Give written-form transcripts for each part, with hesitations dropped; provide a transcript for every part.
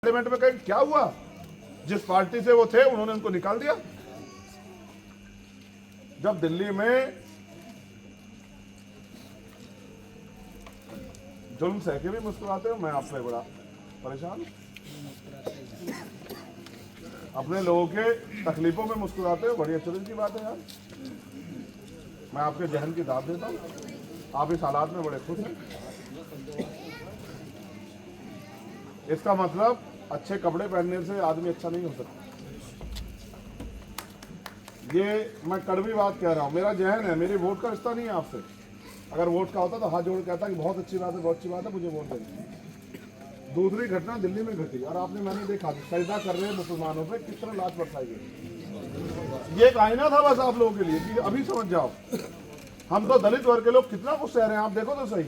Parliament में कहीं क्या हुआ? जिस पार्टी से वो थे उन्होंने उनको निकाल दिया। जब दिल्ली में जुल्म सह के भी मुस्कुराते हो, मैं आपसे बड़ा परेशान हूं। अपने लोगों के तकलीफों में मुस्कुराते हो, बड़ी अचरज की बात है यार। मैं आपके जहन की दाद देता हूं, आप इस हालात में बड़े खुश हैं। इसका मतलब अच्छे कपड़े पहनने से आदमी अच्छा नहीं हो सकता। ये मैं कड़वी बात कह रहा हूं, मेरा जहन है, मेरी वोट का रिश्ता नहीं है आपसे। अगर वोट का होता तो हाथ जोड़ कहता कि बहुत अच्छी बात है, बहुत अच्छी बात है, मुझे वोट देना। दूसरी घटना दिल्ली में घटी और आपने मैंने देखा सजदा कर रहे हैं मुसलमानों पे, किस तरह लाश बरसाई गई। ये एक आईना था बस आप लोगों के लिए कि अभी समझ जाओ। हम तो दलित वर्ग के लोग कितना कुछ सह रहे हैं, आप देखो तो सही।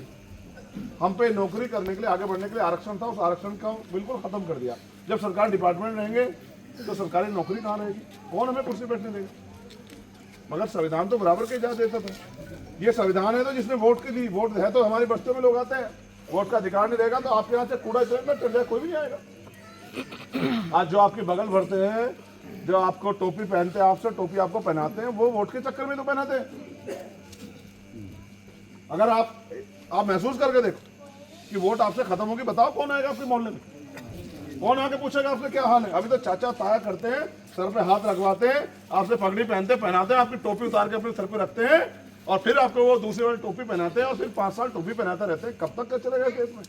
हम पे नौकरी करने के लिए, आगे बढ़ने के लिए आरक्षण था, उस आरक्षण को बिल्कुल खत्म कर दिया। जब सरकार डिपार्टमेंट रहेंगे तो सरकारी नौकरी कहाँ रहेगी? कौन हमें कुर्सी बैठने देगा? मगर संविधान तो बराबर के इजाजत देता था। ये संविधान है तो जिसने वोट की दी, वोट है तो हमारी बस्तियों में लोग आते हैं। वोट का अधिकार नहीं रहेगा तो आपके यहाँ से कूड़ा चल जाए, कोई भी नहीं आएगा। आज जो आपकी बगल भरते हैं, जो आपको टोपी पहनते हैं, आपसे टोपी आपको पहनाते हैं, वो वोट के चक्कर में तो पहनाते हैं। अगर आप महसूस करके देखो कि वोट आपसे खत्म होगी, बताओ कौन आएगा आपके मोहल्ले में? कौन आके पूछेगा आपसे क्या हाल है? अभी तो चाचा ताया करते हैं, सर पे हाथ रखवाते हैं, आपसे पगड़ी पहनाते हैं, आपकी टोपी उतार के अपने सर पे रखते हैं और फिर आपको वो दूसरी वाली टोपी पहनाते हैं और फिर 5 साल टोपी पहनाते रहते हैं। कब तक का चलेगा देश में?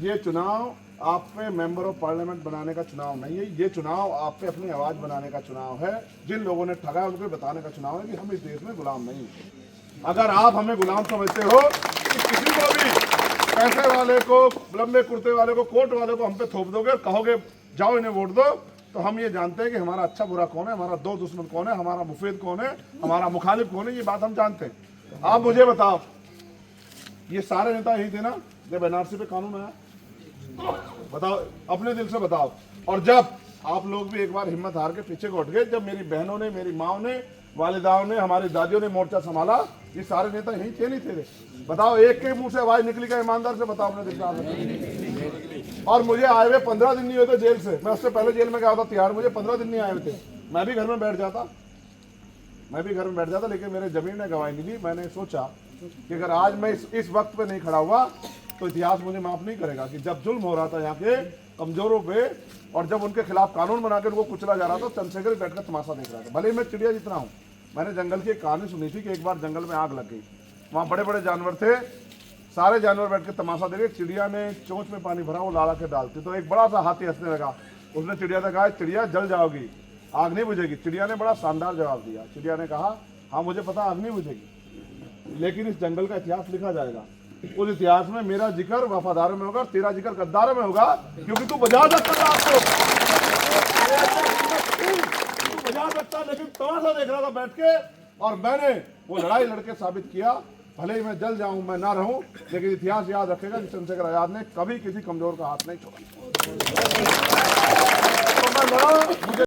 ये चुनाव आप पे मेंबर ऑफ पार्लियामेंट बनाने का चुनाव नहीं है। ये चुनाव आप पे अपनी आवाज बनाने का चुनाव है। जिन लोगों ने ठगा उनको बताने का चुनाव है कि हम इस देश में गुलाम नहीं। अगर आप हमें गुलाम समझते हो कि किसी को भी, पैसे वाले को, लंबे कुर्ते वाले को, कोट वाले को हम पे थोप दोगे और कहोगे जाओ इन्हें वोट दो, तो हम ये जानते हैं कि हमारा अच्छा बुरा कौन है, हमारा दो दुश्मन कौन है, हमारा मुफीद कौन है, हमारा मुखालिफ कौन है, ये बात हम जानते हैं। आप मुझे बताओ, ये सारे नेता यही थे ना जब एनआरसी पे कानून आया? बताओ, अपने दिल से बताओ। और जब आप लोग भी एक बार हिम्मत हार के पीछे को उठ गए, जब मेरी बहनों ने, मेरी माओ ने, वालिदाओं ने, हमारी दादियों ने मोर्चा संभाला, ये सारे नेता यही थे नहीं थे? बताओ, एक के मुंह से आवाज निकली क्या? ईमानदार से बताओ अपने दिल से। और मुझे आए हुए 15 दिन नहीं हुए थे जेल से। मैं उससे पहले जेल में गया था तिहाड़, मुझे 15 दिन नहीं आए हुए थे। मैं भी घर में बैठ जाता, लेकिन मेरे जमीन ने गवाही नहीं दी। मैंने सोचा कि अगर आज मैं इस वक्त पे नहीं खड़ा हुआ तो इतिहास मुझे माफ नहीं करेगा कि जब जुल्म हो रहा था यहाँ के कमजोरों पे और जब उनके खिलाफ कानून बनाकर उनको कुचला जा रहा था, चंद्रशेखर बैठकर तमाशा देख रहा था। भले ही मैं चिड़िया जितना हूँ। मैंने जंगल की एक कहानी सुनी थी कि एक बार जंगल में आग लग गई, वहाँ बड़े बड़े जानवर थे, सारे जानवर बैठ के तमाशा देखे। चिड़िया ने चोंच में पानी भरा, वो लाला के डालती, तो एक बड़ा सा हाथी हंसने लगा। उसने चिड़िया से कहा, चिड़िया जल जाओगी, आग नहीं बुझेगी। चिड़िया ने बड़ा शानदार जवाब दिया। चिड़िया ने कहा, हाँ मुझे पता आग नहीं बुझेगी, लेकिन इस जंगल का इतिहास लिखा जाएगा। उस इतिहास में मेरा जिक्र वफादारों में होगा, तेरा जिक्र गद्दारों में होगा, क्योंकि तू बजा सकता था आपको, तू बजा सकता, लेकिन तमाशा देख रहा था बैठ के। और मैंने वो लड़ाई लड़के साबित किया। भले ही मैं जल जाऊं, मैं ना रहूं, लेकिन इतिहास याद रखेगा कि चंद्रशेखर आजाद ने कभी किसी कमजोर का हाथ नहीं छोड़ा। तो मैं लड़ा, मुझे